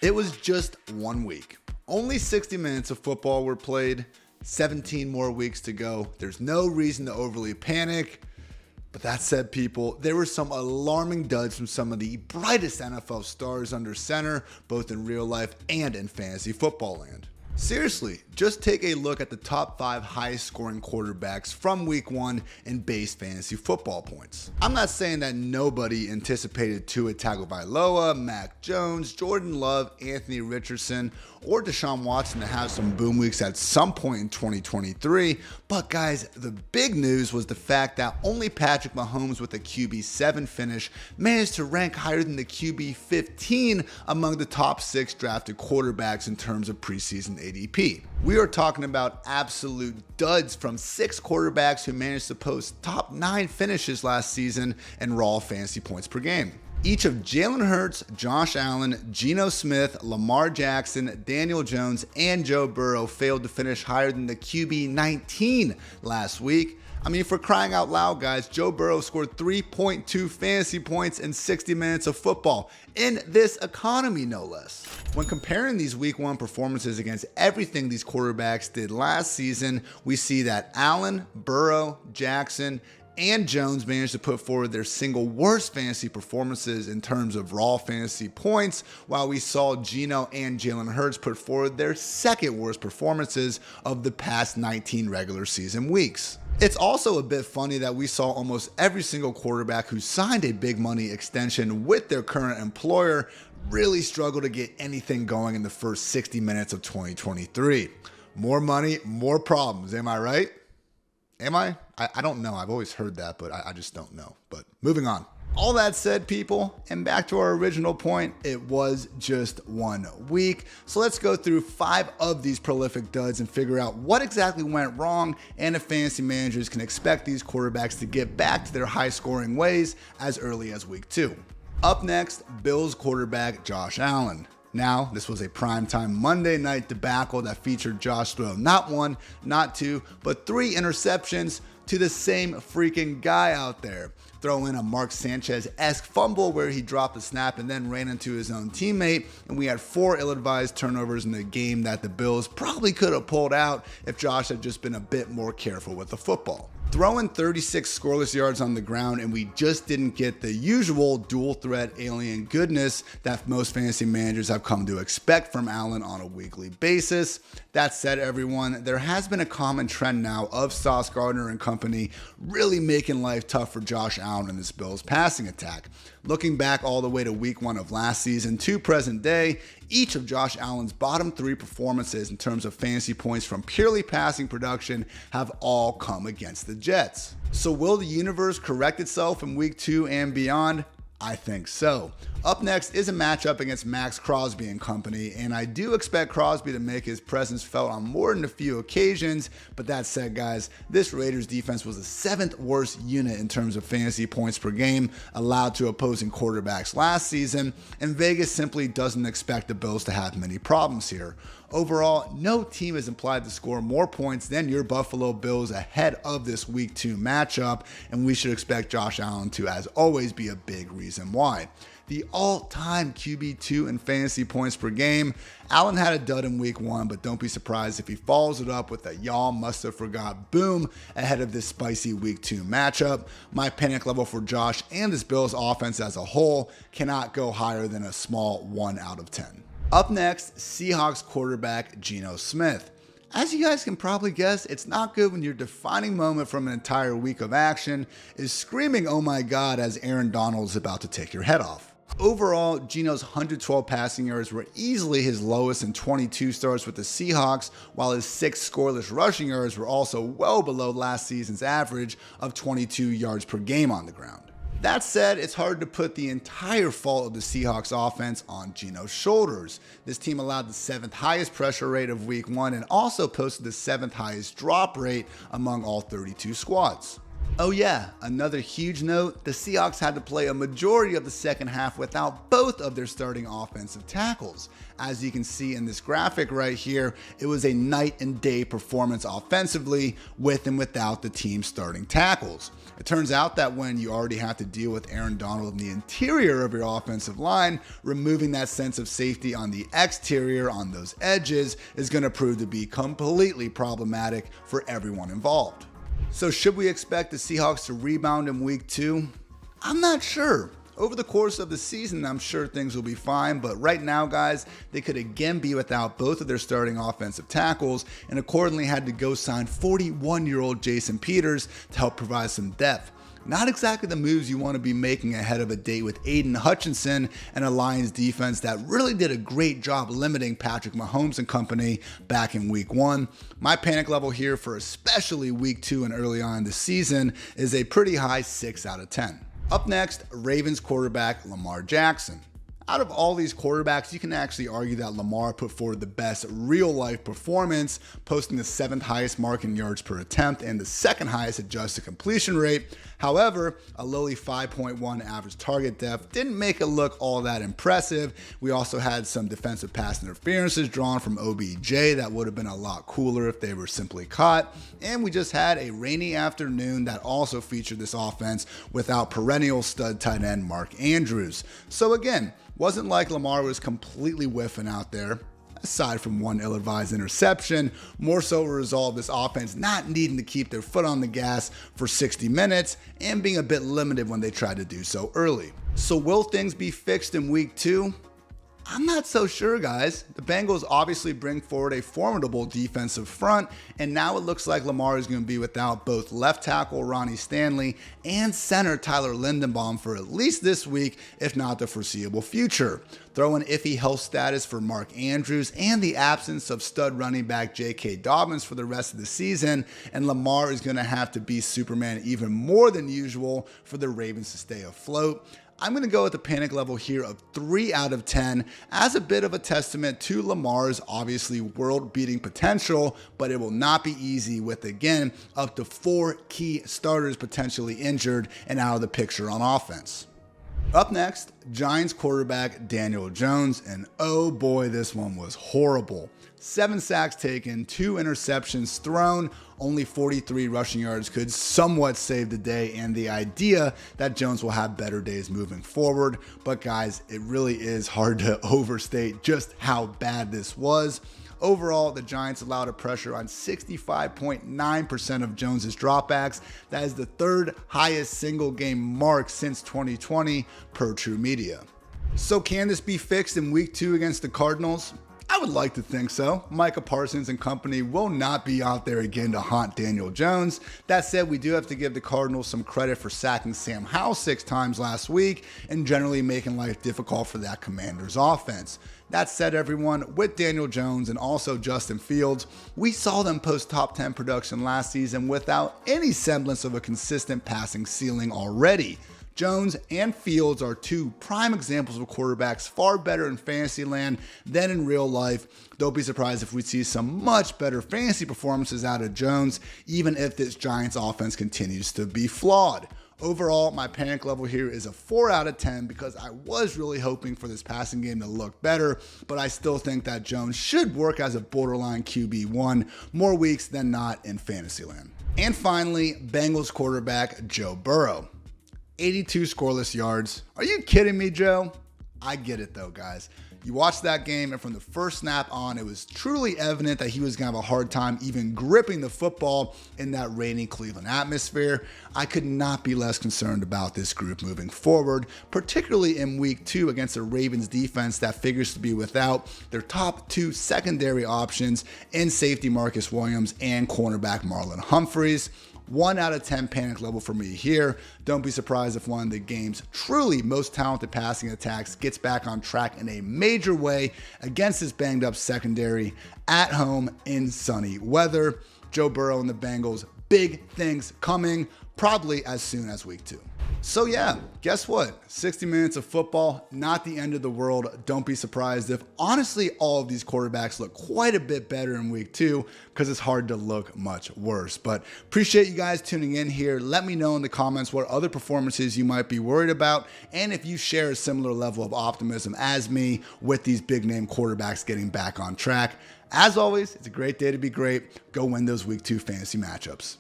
It was just 1 week. Only 60 minutes of football were played, 17 more weeks to go. There's no reason to overly panic. But that said, people, there were some alarming duds from some of the brightest NFL stars under center, both in real life and in fantasy football land. Seriously, just take a look at the top 5 highest scoring quarterbacks from week 1 in base fantasy football points. I'm not saying that nobody anticipated Tua Tagovailoa, Mac Jones, Jordan Love, Anthony Richardson, or Deshaun Watson to have some boom weeks at some point in 2023, but guys, the big news was the fact that only Patrick Mahomes with a QB7 finish managed to rank higher than the QB15 among the top 6 drafted quarterbacks in terms of preseason ADP. We are talking about absolute duds from 6 quarterbacks who managed to post top 9 finishes last season in raw fantasy points per game. Each of Jalen Hurts, Josh Allen, Geno Smith, Lamar Jackson, Daniel Jones, and Joe Burrow failed to finish higher than the QB19 last week. I mean, for crying out loud, guys, Joe Burrow scored 3.2 fantasy points in 60 minutes of football in this economy, no less. When comparing these week 1 performances against everything these quarterbacks did last season, we see that Allen, Burrow, Jackson, and Jones managed to put forward their single worst fantasy performances in terms of raw fantasy points, while we saw Geno and Jalen Hurts put forward their second worst performances of the past 19 regular season weeks. It's also a bit funny that we saw almost every single quarterback who signed a big money extension with their current employer really struggle to get anything going in the first 60 minutes of 2023. More money, more problems, am I right? Am I? I don't know. I've always heard that, but I just don't know. But moving on. All that said, people, and back to our original point, it was just 1 week. So let's go through 5 of these prolific duds and figure out what exactly went wrong and if fantasy managers can expect these quarterbacks to get back to their high-scoring ways as early as week 2. Up next, Bills quarterback Josh Allen. Now, this was a primetime Monday night debacle that featured Josh throw not 1, not 2, but 3 interceptions to the same freaking guy out there. Throw in a Mark Sanchez-esque fumble where he dropped the snap and then ran into his own teammate, and we had 4 ill-advised turnovers in the game that the Bills probably could have pulled out if Josh had just been a bit more careful with the football. Throw in 36 scoreless yards on the ground, and we just didn't get the usual dual threat alien goodness that most fantasy managers have come to expect from Allen on a weekly basis. That said, everyone, there has been a common trend now of Sauce Gardner and company really making life tough for Josh Allen and this Bills passing attack. Looking back all the way to week 1 of last season to present day, each of Josh Allen's bottom 3 performances in terms of fantasy points from purely passing production have all come against the Jets. So will the universe correct itself in week 2 and beyond? I think so. Up next is a matchup against Max Crosby and company, and I do expect Crosby to make his presence felt on more than a few occasions, but that said, guys, this Raiders defense was the 7th worst unit in terms of fantasy points per game allowed to opposing quarterbacks last season, and Vegas simply doesn't expect the Bills to have many problems here. Overall, no team is implied to score more points than your Buffalo Bills ahead of this week 2 matchup, and we should expect Josh Allen to, as always, be a big reason why. The all-time QB2 in fantasy points per game, Allen had a dud in week 1, but don't be surprised if he follows it up with a y'all must have forgot boom ahead of this spicy week 2 matchup. My panic level for Josh and this Bills offense as a whole cannot go higher than a small 1 out of 10. Up next, Seahawks quarterback Geno Smith. As you guys can probably guess, it's not good when your defining moment from an entire week of action is screaming, "Oh my God," as Aaron Donald is about to take your head off. Overall, Geno's 112 passing yards were easily his lowest in 22 starts with the Seahawks, while his 6 scoreless rushing yards were also well below last season's average of 22 yards per game on the ground. That said, it's hard to put the entire fault of the Seahawks offense on Geno's shoulders. This team allowed the 7th highest pressure rate of week 1 and also posted the 7th highest drop rate among all 32 squads. Oh yeah, another huge note, the Seahawks had to play a majority of the second half without both of their starting offensive tackles. As you can see in this graphic right here, it was a night and day performance offensively with and without the team's starting tackles. It turns out that when you already have to deal with Aaron Donald in the interior of your offensive line, removing that sense of safety on the exterior on those edges is going to prove to be completely problematic for everyone involved. So should we expect the Seahawks to rebound in week 2? I'm not sure. Over the course of the season, I'm sure things will be fine, but right now, guys, they could again be without both of their starting offensive tackles and accordingly had to go sign 41-year-old Jason Peters to help provide some depth. Not exactly the moves you want to be making ahead of a date with Aiden Hutchinson and a Lions defense that really did a great job limiting Patrick Mahomes and company back in week 1. My panic level here for especially week 2 and early on in the season is a pretty high 6 out of 10. Up next, Ravens quarterback Lamar Jackson. Out of all these quarterbacks, you can actually argue that Lamar put forward the best real-life performance, posting the 7th highest mark in yards per attempt and the 2nd highest adjusted completion rate. However, a lowly 5.1 average target depth didn't make it look all that impressive. We also had some defensive pass interferences drawn from OBJ that would have been a lot cooler if they were simply caught. And we just had a rainy afternoon that also featured this offense without perennial stud tight end Mark Andrews. So again, wasn't like Lamar was completely whiffing out there, aside from one ill-advised interception, more so a result of this offense not needing to keep their foot on the gas for 60 minutes and being a bit limited when they tried to do so early. So will things be fixed in week 2? I'm not so sure, guys. The Bengals obviously bring forward a formidable defensive front, and now it looks like Lamar is going to be without both left tackle Ronnie Stanley and center Tyler Lindenbaum for at least this week, if not the foreseeable future. Throw in iffy health status for Mark Andrews and the absence of stud running back J.K. Dobbins for the rest of the season, and Lamar is going to have to be Superman even more than usual for the Ravens to stay afloat. I'm going to go with the panic level here of 3 out of 10 as a bit of a testament to Lamar's obviously world-beating potential, but it will not be easy with, again, up to 4 key starters potentially injured and out of the picture on offense. Up next, Giants quarterback Daniel Jones, and oh boy, this one was horrible. 7 sacks taken, 2 interceptions thrown, only 43 rushing yards could somewhat save the day and the idea that Jones will have better days moving forward. But guys, it really is hard to overstate just how bad this was. Overall, the Giants allowed a pressure on 65.9% of Jones's dropbacks. That is the 3rd highest single game mark since 2020 per True Media. So can this be fixed in week 2 against the Cardinals? I would like to think so. Micah Parsons and company will not be out there again to haunt Daniel Jones. That said, we do have to give the Cardinals some credit for sacking Sam Howell 6 times last week and generally making life difficult for that Commanders offense. That said, everyone, with Daniel Jones and also Justin Fields, we saw them post top 10 production last season without any semblance of a consistent passing ceiling already. Jones and Fields are 2 prime examples of quarterbacks far better in fantasy land than in real life. Don't be surprised if we see some much better fantasy performances out of Jones, even if this Giants offense continues to be flawed. Overall, my panic level here is a 4 out of 10 because I was really hoping for this passing game to look better, but I still think that Jones should work as a borderline QB1 more weeks than not in fantasy land. And finally, Bengals quarterback Joe Burrow. 82 scoreless yards. Are you kidding me, Joe? I get it though, guys. You watched that game, and from the first snap on, it was truly evident that he was going to have a hard time even gripping the football in that rainy Cleveland atmosphere. I could not be less concerned about this group moving forward, particularly in week 2 against the Ravens defense that figures to be without their top 2 secondary options in safety Marcus Williams and cornerback Marlon Humphreys. 1 out of 10 panic level for me here. Don't be surprised if one of the game's truly most talented passing attacks gets back on track in a major way against his banged up secondary at home in sunny weather. Joe Burrow and the Bengals, big things coming, probably as soon as week 2. So yeah, guess what? 60 minutes of football, not the end of the world. Don't be surprised if honestly all of these quarterbacks look quite a bit better in week 2 because it's hard to look much worse. But appreciate you guys tuning in here. Let me know in the comments what other performances you might be worried about and if you share a similar level of optimism as me with these big name quarterbacks getting back on track. As always, it's a great day to be great. Go win those week 2 fantasy matchups.